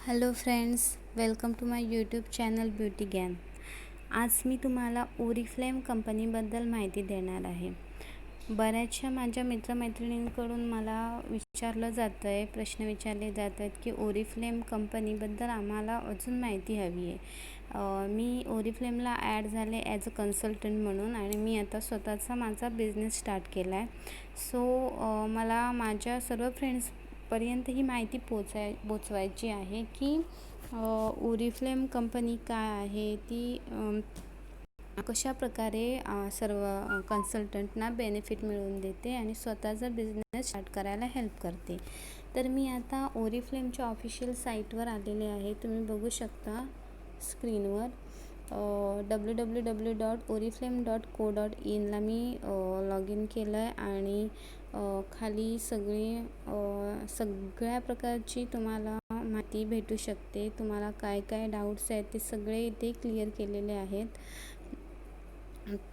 Hello friends, welcome to my YouTube channel beauty Gyan. आज मी तुम्हाला Oriflame कंपनीबद्दल माहिती देणार आहे. बऱ्याचशा माझ्या मित्रमैत्रिणींकडून मला विचारलं जातं आहे, प्रश्न विचारले जात आहेत की ओरिफ्लेम कंपनीबद्दल आम्हाला अजून माहिती हवी आहे. मी ओरिफ्लेमला ॲड झाले ॲज अ कन्सल्टंट म्हणून आणि मी आता स्वतःचा माझा बिझनेस स्टार्ट केला आहे. सो मला माझ्या सर्व फ्रेंड्सपर्यंत ही माहिती पोचवायची आहे की ओरिफ्लेम कंपनी काय आहे, ती कशा प्रकारे सर्व कन्सल्टंटना बेनिफिट मिळवून देते आणि स्वतःचा बिझनेस स्टार्ट करायला हेल्प करते. तर मी आता ओरिफ्लेमच्या ऑफिशियल साईटवर आलेले आहे. तुम्ही बघू शकता स्क्रीनवर www.oriflame.co.in ला मी लॉग इन केलं आहे आणि खाली सगळ्या प्रकारची तुम्हाला माहिती भेटू शकते. तुम्हाला काय काय डाऊट्स आहेत ते सगळे इथे क्लिअर केलेले आहेत.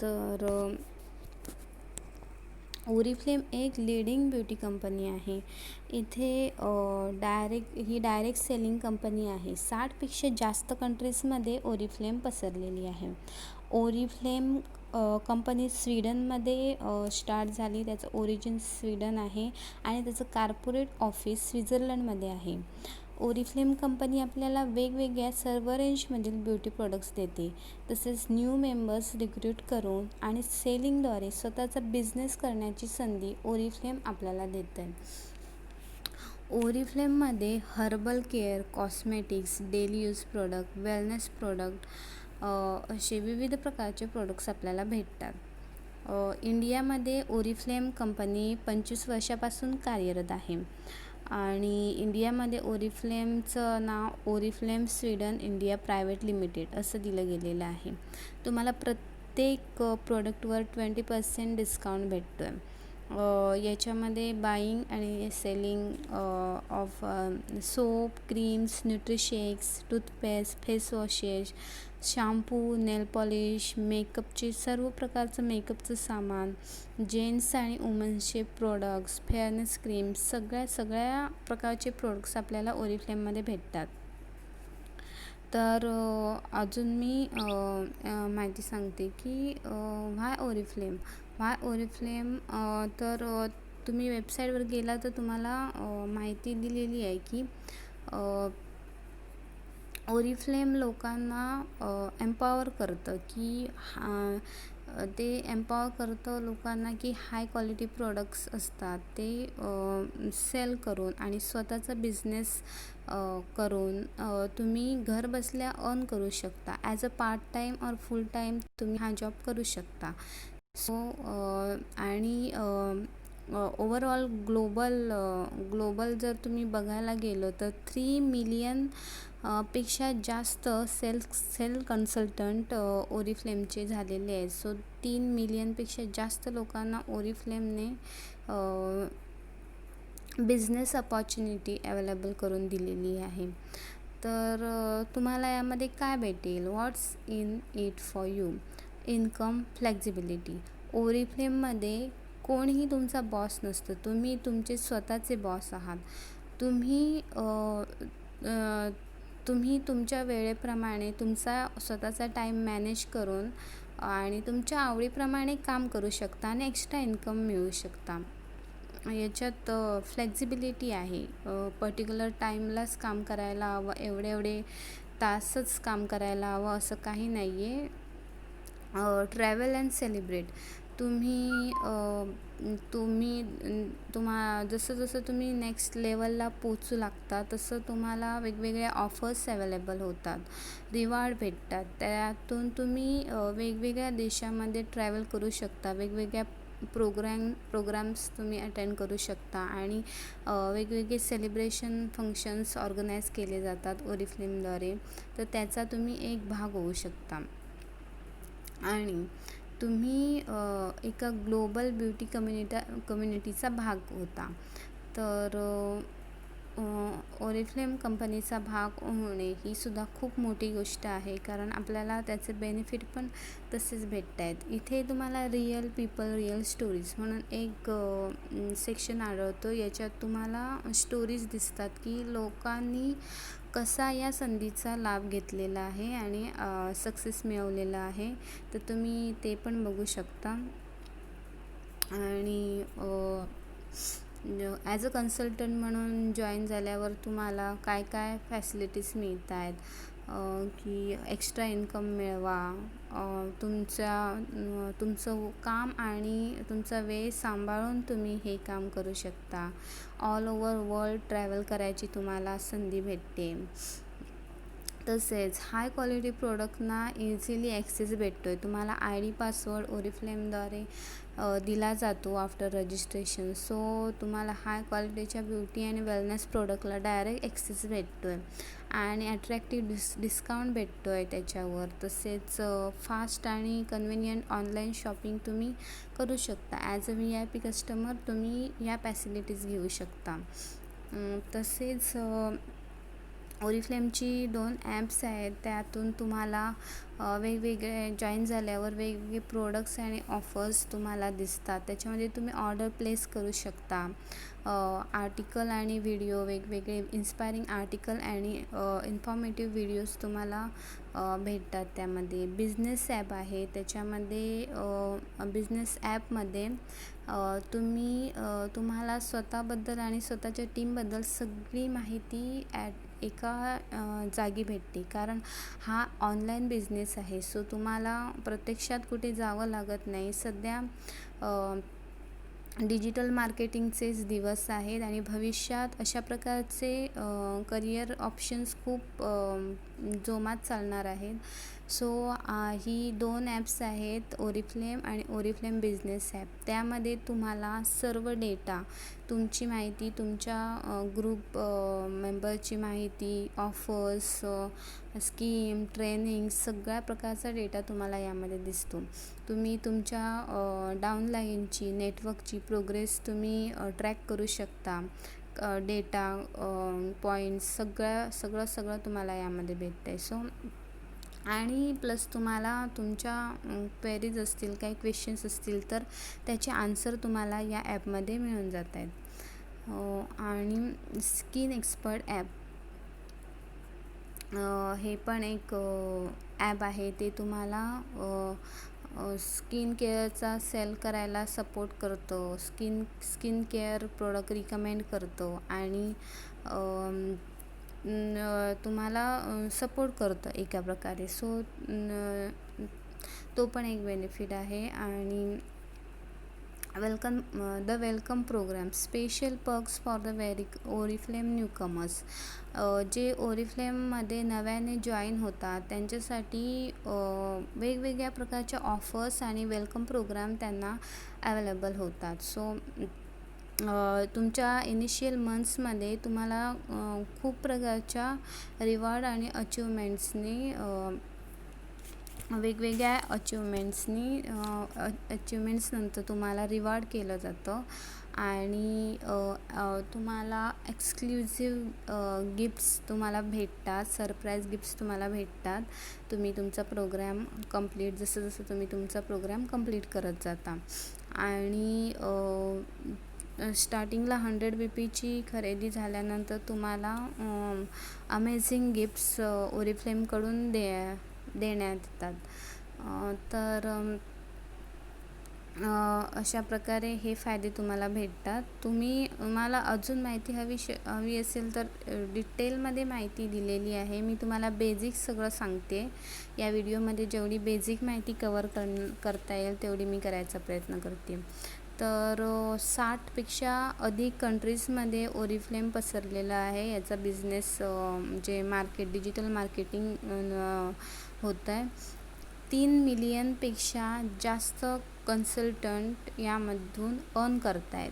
तर ओरिफ्लेम एक लीडिंग ब्युटी कंपनी आहे. इथे डायरेक्ट सेलिंग कंपनी आहे. 60पेक्षा जास्त कंट्रीजमध्ये ओरिफ्लेम पसरलेली आहे. ओरिफ्लेम कंपनी स्वीडनमध्ये स्टार्ट झाली. त्याचं ओरिजिन स्वीडन आहे आणि त्याचं कॉर्पोरेट ऑफिस स्वित्झर्लंडमध्ये आहे. ओरिफ्लेम कंपनी आपल्याला वेगवेगळ्या सर्व रेंजमधील ब्युटी प्रोडक्ट्स देते. तसेच न्यू मेंबर्स रिक्रूट करून आणि सेलिंगद्वारे स्वतःचा बिझनेस करण्याची संधी ओरिफ्लेम आपल्याला देते. ओरिफ्लेममध्ये herbal care, cosmetics, daily use product, wellness product असे विविध प्रकारचे प्रोडक्ट्स आपल्याला भेटतात. इंडियामध्ये ओरिफ्लेम कंपनी 25 वर्षापासून कार्यरत आहे आणि इंडियामध्ये ओरिफ्लेमचं नाव Oriflame Sweden India private limited असं दिलं गेलेलं आहे. तुम्हाला प्रत्येक प्रोडक्टवर 20% डिस्काउंट भेटतो आहे. याच्यामध्ये बाईंग आणि selling of soap, creams, nutrishakes, toothpaste, face washes, shampoo, nail polish, मेकअपचे सर्व प्रकारचं मेकअपचं सामान, जेंट्स आणि वुमन्सचे प्रोडक्ट्स, फेअरनेस क्रीम्स, सगळ्या प्रकारचे प्रोडक्ट्स आपल्याला ओरिफ्लेममध्ये भेटतात. तर अजून मी माहिती सांगते की व्हाय ओरिफ्लेम. तर तुम्ही वेबसाईटवर गेला तर तुम्हाला माहिती दिलेली आहे की ओरिफ्लेम लोकांना एम्पॉवर करतं की ते एम्पॉवर करतं लोकांना की हाय क्वालिटी प्रोडक्ट्स असतात ते सेल करून आणि स्वतःचा बिझनेस करून तुम्ही घर बसल्या अर्न करू शकता. ॲज अ पार्ट टाईम और फुल टाईम तुम्ही हा जॉब करू शकता. सो आणि ओव्हरऑल ग्लोबल जर तुम्ही बघायला गेलो तर 3 मिलियन पेक्षा जास्त सेल्फ कन्सल्टंट ओरिफ्लेमचे झालेले आहेत. सो 3 मिलियनपेक्षा जास्त लोकांना ओरिफ्लेमने बिझनेस अपॉर्च्युनिटी अवेलेबल करून दिलेली आहे. तर तुम्हाला यामध्ये काय भेटेल? What's in it for you? Income flexibility. ओरिफ्लेममध्ये कोणीही तुमचा बॉस नसतं. तुम्ही तुमचे स्वतःचे बॉस आहात. तुम्ही तुमच्या वेळेप्रमाणे तुमचा स्वतःचा टाईम मॅनेज करून आणि तुमच्या आवडीप्रमाणे काम करू शकता आणि एक्स्ट्रा इन्कम मिळवू शकता. याच्यात फ्लेक्झिबिलिटी आहे. पर्टिक्युलर टाईमलाच काम करायला हवं, एवढे तासच काम करायला हवं असं काही नाही आहे. Travel and celebrate. जसं तुम्ही नेक्स्ट लेवलला पोचू लागता तसं तुम्हाला वेगवेगळ्या ऑफर्स अवेलेबल होतात, रिवॉर्ड भेटतात. त्यातून तुम्ही वेगवेगळ्या देशामध्ये ट्रॅव्हल करू शकता, वेगवेगळ्या प्रोग्राम्स तुम्ही अटेंड करू शकता आणि वेगवेगळे सेलिब्रेशन फंक्शन्स ऑर्गनाईज केले जातात ओरिफ्लेमद्वारे. तर त्याचा तुम्ही एक भाग होऊ शकता आणि तुम्ही एका ग्लोबल ब्युटी कम्युनिटीचा भाग होता. तर ओरिफ्लेम कंपनीचा भाग होणे ही सुद्धा खूप मोठी गोष्ट आहे, कारण आपल्याला त्याचे बेनिफिट पण तसेच भेटत आहेत. इथे तुम्हाला रिअल पीपल रिअल स्टोरीज म्हणून एक सेक्शन आढळतो. याच्यात तुम्हाला स्टोरीज दिसतात की लोकांनी कसा या संधीचा लाभ घेतलेला आहे आणि सक्सेस मिळवलेला आहे. तर तुम्ही ते पण बघू शकता. आणि ॲज अ कन्सल्टंट म्हणून जॉईन झाल्यावर तुम्हाला काय काय फॅसिलिटीज मिळत आहेत, की एक्स्ट्रा इन्कम मिळवा, तुमचं काम आणि तुमचा वेळ सांभाळून तुम्ही हे काम करू शकता. ऑल ओव्हर वर्ल्ड ट्रॅव्हल करायची तुम्हाला संधी भेटते. तसेच हाय क्वालिटी प्रोडक्टना इझिली ॲक्सेस भेटतो आहे. तुम्हाला ID पासवर्ड ओरिफ्लेमद्वारे दिला जातो आफ्टर रजिस्ट्रेशन. सो तुम्हाला हाय क्वालिटीच्या ब्युटी आणि वेलनेस प्रोडक्टला डायरेक्ट ॲक्सेस भेटतो आहे आणि अट्रॅक्टिव्ह डिस्काउंट भेटतो आहे त्याच्यावर. तसेच फास्ट आणि कन्व्हिनियंट ऑनलाईन शॉपिंग तुम्ही करू शकता. ॲज अ VIP कस्टमर तुम्ही या फॅसिलिटीज घेऊ शकता. तसेच ओरिफ्लेमची 2 ॲप्स आहेत, त्यातून तुम्हाला वेगवेगळे जॉईन झाल्यावर वेगवेगळे प्रोडक्ट्स आणि ऑफर्स तुम्हाला दिसतात. त्याच्यामध्ये तुम्ही ऑर्डर प्लेस करू शकता. आर्टिकल आणि व्हिडिओ, वेगवेगळे इन्स्पायरिंग आर्टिकल आणि इन्फॉर्मेटिव्ह व्हिडिओज तुम्हाला भेटतात. त्यामध्ये बिझनेस ॲप आहे. त्याच्यामध्ये बिझनेस ॲपमध्ये तुम्हाला स्वतःबद्दल आणि स्वतःच्या टीमबद्दल सगळी माहिती एका जागी भेटते, कारण हा ऑनलाईन बिझनेस आहे. सो तुम्हाला प्रत्यक्षात कुठे जावं लागत नाही. सध्या डिजिटल मार्केटिंगचेच दिवस आहेत आणि भविष्यात अशा प्रकारचे करिअर ऑप्शन्स खूप जोमात चालणार आहेत. सो ही 2 ॲप्स आहेत, ओरिफ्लेम आणि ओरिफ्लेम बिझनेस ॲप. त्यामध्ये तुम्हाला सर्व डेटा, तुमची माहिती, तुमच्या ग्रुप मेंबरची माहिती, ऑफर्स, स्कीम, ट्रेनिंग, सगळ्या प्रकारचा डेटा तुम्हाला यामध्ये दिसतो. तुम्ही तुमच्या डाउनलाईनची, नेटवर्कची प्रोग्रेस तुम्ही ट्रॅक करू शकता. डेटा, पॉईंट्स सगळं तुम्हाला यामध्ये भेटतं आहे. सो आणि प्लस तुम्हाला तुमच्या क्वेरीज असतील, काही क्वेश्चन्स असतील तर त्याचे आन्सर तुम्हाला या ॲपमध्ये मिळून जात आहेत. आणि स्किन एक्सपर्ट ॲप हे पण एक ॲप आहे. ते तुम्हाला स्किन केअरचा सेल करायला सपोर्ट करतो. स्किन केअर प्रोडक्ट रिकमेंड करतो आणि तुम्हाला सपोर्ट करतं एका प्रकारे. सो तो पण एक बेनिफिट आहे. आणि welcome program, special perks for the Oriflame newcomers. जे ओरिफ्लेममध्ये नव्याने जॉईन होतात त्यांच्यासाठी वेगवेगळ्या प्रकारच्या ऑफर्स आणि वेलकम प्रोग्राम त्यांना अवेलेबल होतात. सो तुमच्या इनिशियल मंथ्समध्ये तुम्हाला खूप प्रकारच्या रिवॉर्ड आणि अचिव्हमेंट्सनी वेगवेगळ्या अचिव्हमेंट्सनंतर तुम्हाला रिवॉर्ड केलं जातं आणि तुम्हाला एक्सक्लुझिव्ह गिफ्ट्स तुम्हाला भेटतात, सरप्राईज गिफ्ट्स तुम्हाला भेटतात. तुम्ही तुमचा प्रोग्राम जसं तुम्ही तुमचा प्रोग्राम कंप्लीट करत जाता. आणि स्टार्टिंगला 100 BPची खरेदी झाल्यानंतर तुम्हाला अमेझिंग गिफ्ट्स ओरिफ्लेमकडून देण्यात येतात. तर अशा प्रकारे हे फायदे तुम्हाला भेटतात. तुम्हाला अजून माहिती हवी असेल तर डिटेलमध्ये माहिती दिलेली आहे. मी तुम्हाला बेसिक सगळं सांगते. या व्हिडिओमध्ये जेवढी बेसिक माहिती कवर करता येईल तेवढी मी करायचा प्रयत्न करते. तर 60पेक्षा अधिक कंट्रीजमध्ये ओरिफ्लेम पसरलेला आहे. याचा बिझनेस जे डिजिटल मार्केटिंग होतं आहे. 3 मिलियनपेक्षा जास्त कन्सल्टंट यामधून अर्न करत आहेत.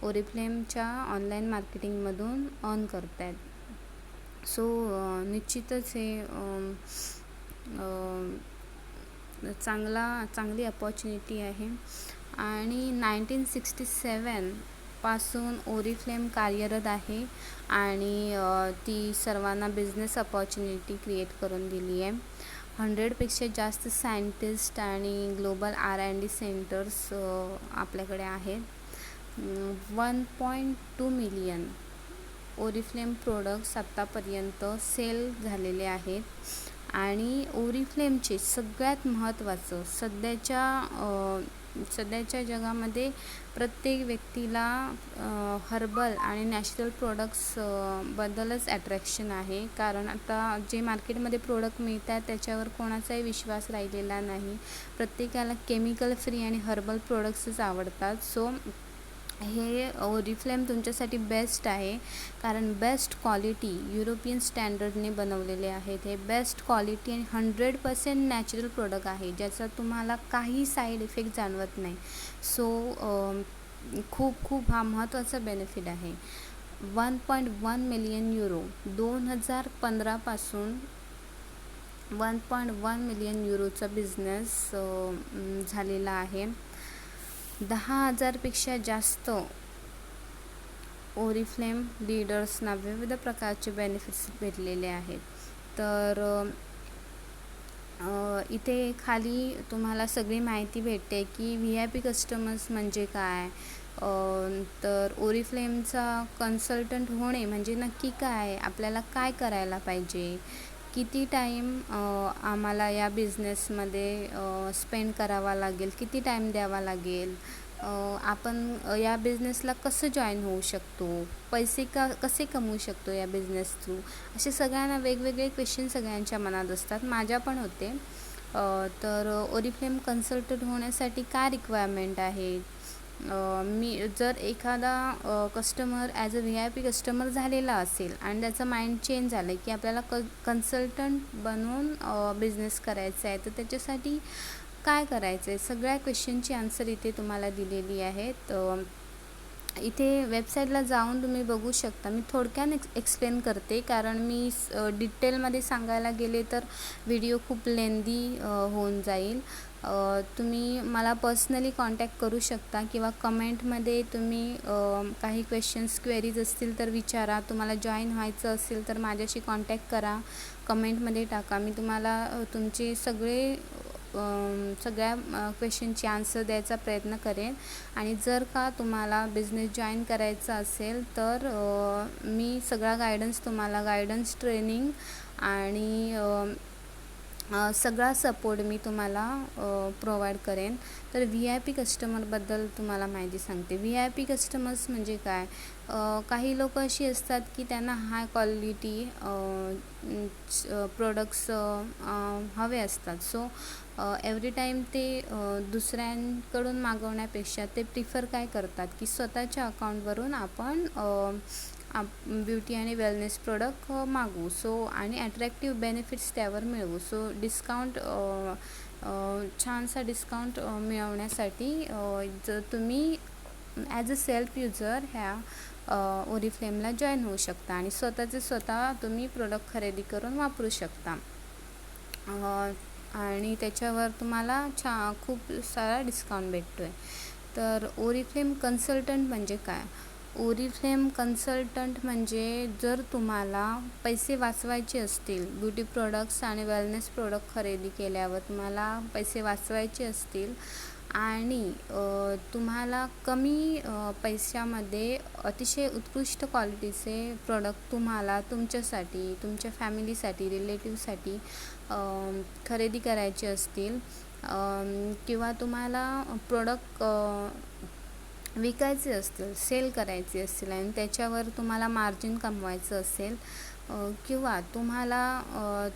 ओरिफ्लेमच्या ऑनलाईन मार्केटिंगमधून अर्न करत आहेत. सो निश्चितच हे चांगली अपॉर्च्युनिटी आहे. आणि 1967 पासून ओरिफ्लेम कार्यरत आहे आणि ती सर्वांना बिझनेस अपॉर्च्युनिटी क्रिएट करून दिली आहे. 100पेक्षा जास्त सायंटिस्ट आणि ग्लोबल R&D सेंटर्स आपल्याकडे आहेत. 1.2 मिलियन ओरिफ्लेम प्रोडक्ट्स आत्तापर्यंत सेल झालेले आहेत. आणि ओरिफ्लेमचे सगळ्यात महत्त्वाचं सध्याच्या जगामध्ये प्रत्येक व्यक्तीला हर्बल आणि नॅचरल प्रोडक्ट्स बद्दलच अट्रॅक्शन आहे. कारण आता जे मार्केटमध्ये प्रोडक्ट मिळतात त्याच्यावर कोणाचाही विश्वास राहिलेला नाही. प्रत्येकाला केमिकल फ्री आणि हर्बल प्रोडक्ट्सच आवडतात. सो हे ओरिफ्लेम तुमच्यासाठी बेस्ट आहे, कारण बेस्ट क्वालिटी युरोपियन स्टँडर्डने बनवलेले आहेत. हे बेस्ट क्वालिटी आणि 100% नॅचरल प्रोडक्ट आहे, ज्याचा तुम्हाला काही साईड इफेक्ट जाणवत नाही. सो खूप हा महत्त्वाचा बेनिफिट आहे. 1.1 मिलियन युरो 2015पासून 1.1 मिलियन युरोचा बिझनेस झालेला आहे. 10,000पेक्षा जास्त ओरिफ्लेम लीडर्सना विविध प्रकारचे बेनिफिट्स भेटलेले आहेत. तर इथे खाली तुम्हाला सगळी माहिती भेटते की VIP कस्टमर्स म्हणजे काय, तर ओरिफ्लेमचा कन्सल्टंट होणे म्हणजे नक्की काय, आपल्याला काय करायला पाहिजे, किती टाईम आम्हाला या बिझनेसमध्ये स्पेंड करावा लागेल, किती टाईम द्यावा लागेल, आपण या बिझनेसला कसं जॉईन होऊ शकतो, पैसे कसे कमवू शकतो या बिझनेस थ्रू, असे सगळ्यांना वेगवेगळे क्वेश्चन सगळ्यांच्या मनात असतात. माझ्या पण होते. तर ओरिफ्लेम कन्सल्टंट होण्यासाठी काय रिक्वायरमेंट आहे. मी जर एखादा customer as a VIP customer झालेला असेल आणि त्याचं माइंड चेंज झालं की आपल्याला कन्सल्टंट बनवून बिझनेस करायचा आहे, तर त्याच्यासाठी काय करायचं आहे, सगळ्या क्वेश्चनची आन्सर इथे तुम्हाला दिलेली आहेत. इथे वेबसाईटला जाऊन तुम्ही बघू शकता. मी थोडक्यात एक्सप्लेन करते, कारण मी डिटेलमध्ये सांगायला गेले तर व्हिडिओ खूप लेंदी होऊन जाईल. तुम्ही मला पर्सनली कॉन्टॅक्ट करू शकता किंवा कमेंटमध्ये तुम्ही काही क्वेश्चन्स क्वेरीज असतील तर विचारा. तुम्हाला जॉईन व्हायचं असेल तर माझ्याशी कॉन्टॅक्ट करा, कमेंटमध्ये टाका. मी तुम्हाला तुमचे सगळ्या क्वेश्चनची आन्सर द्यायचा प्रयत्न करेन. आणि जर का तुम्हाला बिझनेस जॉईन करायचा असेल तर मी सगळा गायडन्स ट्रेनिंग आणि सगळा सपोर्ट मी तुम्हाला प्रोव्हाइड करेन. तर VIP कस्टमरबद्दल तुम्हाला माहिती सांगते. VIP कस्टमर्स म्हणजे काय, काही लोक अशी असतात की त्यांना हाय क्वालिटी प्रोडक्ट्स हवे असतात. सो एव्हरी टाईम ते दुसऱ्यांकडून मागवण्यापेक्षा ते प्रिफर काय करतात की स्वतःच्या अकाउंटवरून आपण ब्युटी आणि वेलनेस प्रोडक्ट मागवू. सो आणि अट्रॅक्टिव्ह बेनिफिट्स त्यावर मिळवू. सो छानसा डिस्काउंट मिळवण्यासाठी जर तुम्ही ॲज अ सेल्फ युजर ह्या ओरिफ्लेमला जॉईन होऊ शकता आणि स्वतः तुम्ही प्रोडक्ट खरेदी करून वापरू शकता. आणि त्याच्यावर तुम्हाला खूप सारा डिस्काउंट भेटतो आहे. तर ओरिफ्लेम कन्सल्टंट म्हणजे काय, ओरिफ्लेम कन्सल्टंट म्हणजे जर तुम्हाला पैसे वाचवायचे असतील, ब्युटी प्रोडक्ट्स आणि वेलनेस प्रोडक्ट खरेदी केल्यावर तुम्हाला पैसे वाचवायचे असतील आणि तुम्हाला कमी पैशामध्ये अतिशय उत्कृष्ट क्वालिटीचे प्रोडक्ट तुम्हाला तुमच्यासाठी, तुमच्या फॅमिलीसाठी, रिलेटिव्हसाठी खरेदी करायचे असतील किंवा तुम्हाला प्रोडक्ट विकायचे असतील, सेल करायचे असतील आणि त्याच्यावर तुम्हाला मार्जिन कमवायचं असेल किंवा तुम्हाला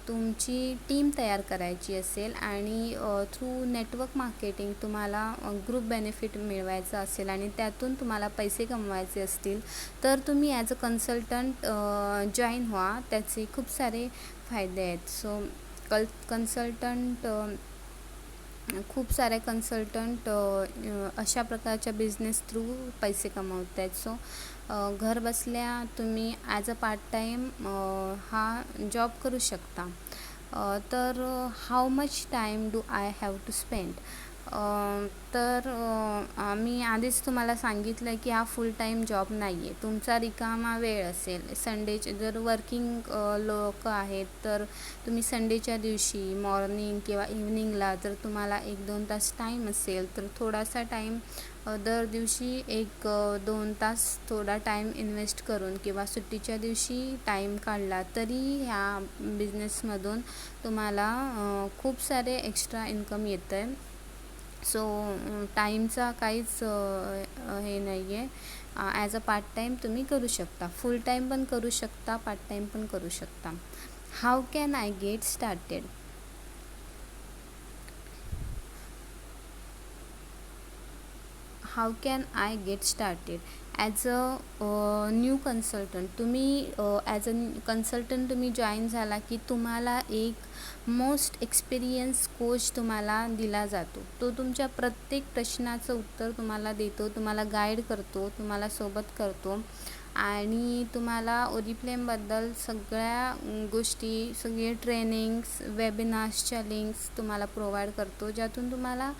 तुमची टीम तयार करायची असेल आणि थ्रू नेटवर्क मार्केटिंग तुम्हाला ग्रुप बेनिफिट मिळवायचं असेल आणि त्यातून तुम्हाला पैसे कमवायचे असतील, तर तुम्ही ॲज अ कन्सल्टंट जॉईन व्हा. त्याचे खूप सारे फायदे आहेत. सो खूप सारे कन्सल्टंट अशा प्रकारच्या बिझनेस थ्रू पैसे कमवत आहेत. सो घर बसल्या तुम्ही ॲज अ पार्ट टाईम हा जॉब करू शकता. तर how much time do I have to spend, तर मी आधीच तुम्हाला सांगितलं आहे की हा फुल टाईम जॉब नाही आहे. तुमचा रिकामा वेळ असेल संडेचे, जर वर्किंग लोक आहेत तर तुम्ही संडेच्या दिवशी मॉर्निंग किंवा इव्हनिंगला जर तुम्हाला 1-2 तास टाईम असेल तर थोडासा टाईम दर दिवशी 1-2 तास थोडा टाईम इन्व्हेस्ट करून किंवा सुट्टीच्या दिवशी टाईम काढला तरी ह्या बिझनेसमधून तुम्हाला खूप सारे एक्स्ट्रा इन्कम येतं आहे. सो टाईमचा काहीच हे नाही आहे. ॲज अ पार्ट टाईम तुम्ही करू शकता, फुल टाईम पण करू शकता, पार्ट टाईम पण करू शकता. How can I get started? How can I get started? As a new consultant तुम्ही ॲज अ कन्सल्टंट तुम्ही जॉईन झाला की तुम्हाला एक मोस्ट एक्सपिरियन्स कोच तुम्हाला दिला जातो. तो तुमच्या प्रत्येक प्रश्नाचं उत्तर तुम्हाला देतो, तुम्हाला गाईड करतो, तुम्हाला सोबत करतो आणि तुम्हाला ओरिफ्लेमबद्दल सगळ्या गोष्टी, सगळे ट्रेनिंग्स, वेबिनार्सच्या लिंक्स तुम्हाला प्रोव्हाइड करतो, ज्यातून तुम्हाला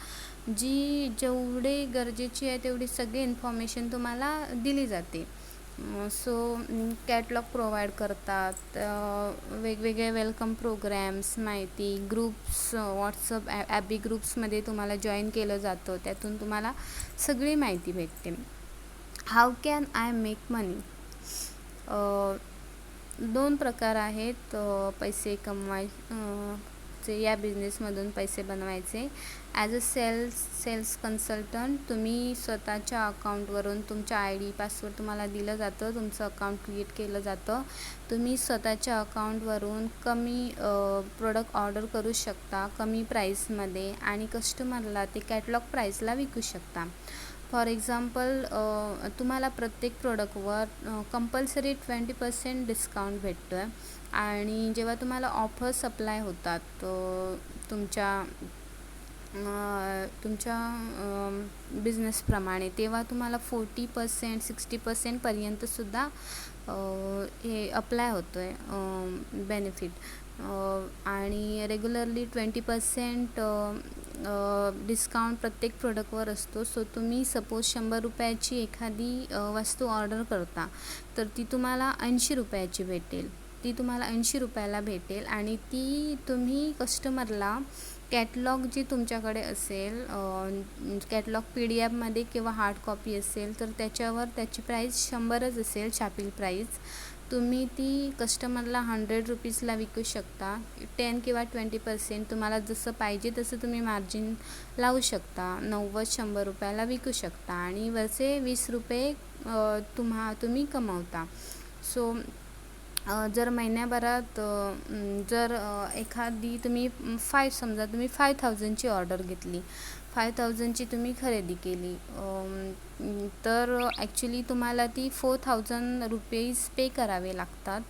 जेवढे गरजेची आहे तेवढी सगळी इन्फॉर्मेशन तुम्हाला दिली जाते. सो कॅटलॉग प्रोव्हाइड करतात, वेगवेगळे वेलकम प्रोग्रॅम्स, माहिती, ग्रुप्स, व्हॉट्सअप ॲबी ग्रुप्समध्ये तुम्हाला जॉईन केलं जातं, त्यातून तुम्हाला सगळी माहिती भेटते. हाऊ कॅन आय मेक मनी? 2 प्रकार आहेत पैसे कमवायचे, या बिझनेसमधून पैसे बनवायचे. ॲज अ सेल्स कन्सल्टंट तुम्ही स्वतःच्या अकाउंटवरून तुमच्या ID पासवर्ड तुम्हाला दिलं जातं, तुमचं अकाउंट क्रिएट केलं जातं. तुम्ही स्वतःच्या अकाउंटवरून कमी प्रोडक्ट ऑर्डर करू शकता कमी प्राईसमध्ये आणि कस्टमरला ते कॅटलॉग प्राईसला विकू शकता. फॉर एक्झाम्पल तुम्हाला प्रत्येक प्रोडक्टवर कंपल्सरी 20% डिस्काउंट भेटतो आहे आणि जेव्हा तुम्हाला ऑफर्स अप्लाय होतात तुमच्या बिझनेसप्रमाणे, तेव्हा तुम्हाला 40%, 60%पर्यंतसुद्धा हे अप्लाय होतो आहे बेनिफिट. आणि रेग्युलरली 20% डिस्काउंट प्रत्येक प्रोडक्टवर असतो. सो तुम्ही सपोज 100 रुपयाची एखादी वस्तू ऑर्डर करता तर ती तुम्हाला 80 रुपयाची भेटेल. ती तुम्हाला 80 रुपयाला भेटेल आणि ती तुम्ही कस्टमरला कॅटलॉग जी तुमच्याकडे असेल, कॅटलॉग PDF किंवा हार्ड कॉपी असेल तर त्याच्यावर त्याची प्राईस 100च असेल, छापील प्राईस. तुम्ही ती कस्टमरला 100 रुपीजला विकू शकता. 10 किंवा 20% तुम्हाला जसं पाहिजे तसं तुम्ही मार्जिन लावू शकता. 90-100 रुपयाला विकू शकता आणि वरचे 20 रुपये तुम्ही कमवता. सो जर महिन्याभरात जर एखादी तुम्ही समजा तुम्ही 5000ची ऑर्डर घेतली, 5000ची तुम्ही खरेदी केली, तर ॲक्च्युली तुम्हाला ती 4000 रुपीज पे करावे लागतात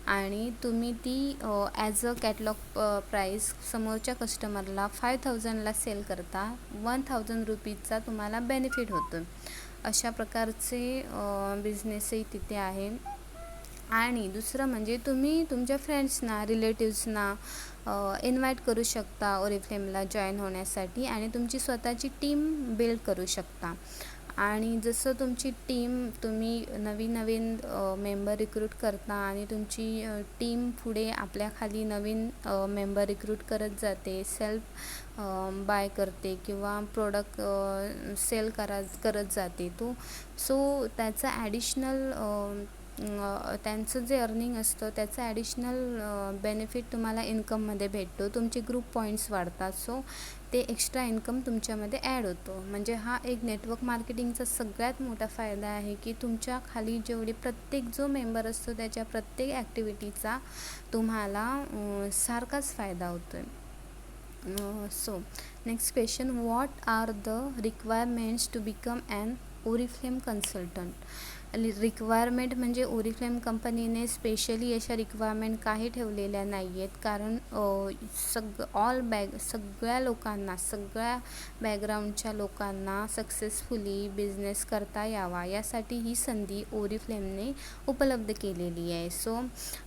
आणि तुम्ही ती ॲज अ कॅटलॉग प्राईस समोरच्या कस्टमरला 5000ला सेल करता. 1000 रुपीजचा तुम्हाला बेनिफिट होतो. अशा प्रकारचे बिझनेसही तिथे आहे. आणि दुसरं म्हणजे तुम्ही तुमच्या फ्रेंड्सना, रिलेटिव्सना इन्व्हाइट करू शकता ओरिफ्लेमला जॉईन होण्यासाठी आणि तुमची स्वतःची टीम बिल्ड करू शकता. आणि जसं तुमची टीम, तुम्ही नवीन मेंबर रिक्रूट करता आणि तुमची टीम पुढे आपल्याखाली नवीन मेंबर रिक्रूट करत जाते, सेल्फ बाय करते किंवा प्रोडक्ट सेल करत जाते, सो त्याचं ॲडिशनल त्यांचं जे अर्निंग असतं त्याचं ॲडिशनल बेनिफिट तुम्हाला इन्कममध्ये भेटतो. तुमचे ग्रुप पॉईंट्स वाढतात, सो ते एक्स्ट्रा इन्कम तुमच्यामध्ये ॲड होतो. म्हणजे हा एक नेटवर्क मार्केटिंगचा सगळ्यात मोठा फायदा आहे की तुमच्या खाली जेवढे प्रत्येक जो मेंबर असतो त्याच्या प्रत्येक ॲक्टिव्हिटीचा तुम्हाला सारखाच फायदा होतो आहे. So next question, what are the requirements to become an Oriflame consultant? Requirement म्हणजे ओरिफ्लेम कंपनीने स्पेशली अशा रिक्वायरमेंट काही ठेवलेल्या नाही आहेत, कारण सगळ्या लोकांना, सगळ्या बॅकग्राऊंडच्या लोकांना सक्सेसफुली बिझनेस करता यावा यासाठी ही संधी ओरिफ्लेमने उपलब्ध केलेली आहे. सो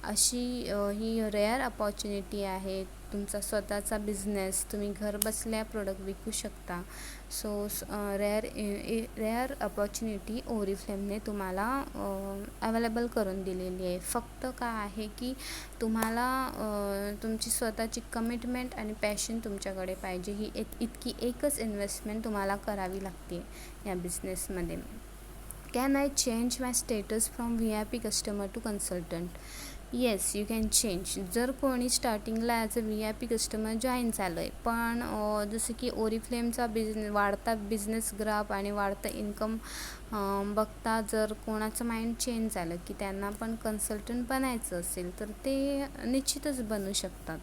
अशी ही रेअर अपॉर्च्युनिटी आहे तुमचा स्वतःचा बिझनेस, तुम्ही घर बसल्या प्रोडक्ट विकू शकता. सो रेअर अपॉर्च्युनिटी ओरिफ्लेमने तुम्हाला अवेलेबल करून दिलेली आहे. फक्त काय आहे की तुम्हाला तुमची स्वतःची कमिटमेंट आणि पॅशन तुमच्याकडे पाहिजे. ही इतकी एकच इन्व्हेस्टमेंट तुम्हाला करावी लागते या बिझनेसमध्ये. Can I change my status from VIP customer to consultant? Yes, you can change. जर कोणी स्टार्टिंगला as a VIP customer join झालं आहे, पण जसं की ओरिफ्लेमचा वाढता बिझनेस ग्राफ आणि वाढतं इन्कम बघता जर कोणाचं माइंड चेंज झालं की त्यांना पण कन्सल्टंट बनायचं असेल तर ते निश्चितच बनू शकतात.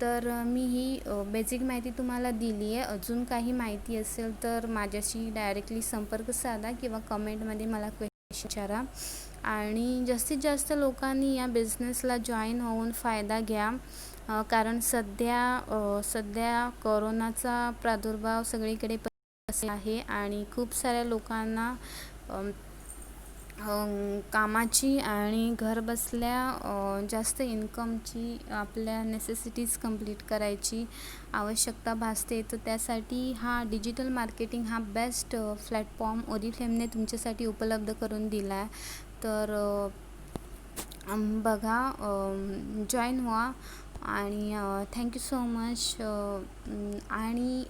तर मी ही बेसिक माहिती तुम्हाला दिली आहे. अजून काही माहिती असेल तर माझ्याशी डायरेक्टली संपर्क साधा किंवा कमेंटमध्ये मला क्वेश्चन विचारा. आणि जास्तीत जास्त लोकांनी या बिझनेसला जॉईन होऊन फायदा घ्या. कारण सध्या कोरोनाचा प्रादुर्भाव सगळीकडे आहे आणि खूप साऱ्या लोकांना कामाची आणि घर बसल्या जास्त इन्कमची आपल्या नेसेसिटीज कंप्लीट करायची आवश्यकता भासते. तर त्यासाठी हा डिजिटल मार्केटिंग हा बेस्ट प्लॅटफॉर्म ओरिफ्लेमने तुमच्यासाठी उपलब्ध करून दिला आहे. तर बघा, जॉईन व्हा आणि थँक्यू सो मच. आणि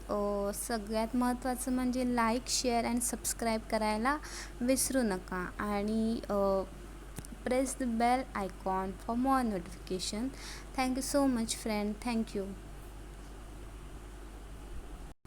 सगळ्यात महत्त्वाचं म्हणजे लाईक, शेअर अँड सबस्क्राईब करायला विसरू नका. आणि press the bell icon for more notification. Thank you so much friend. Thank you.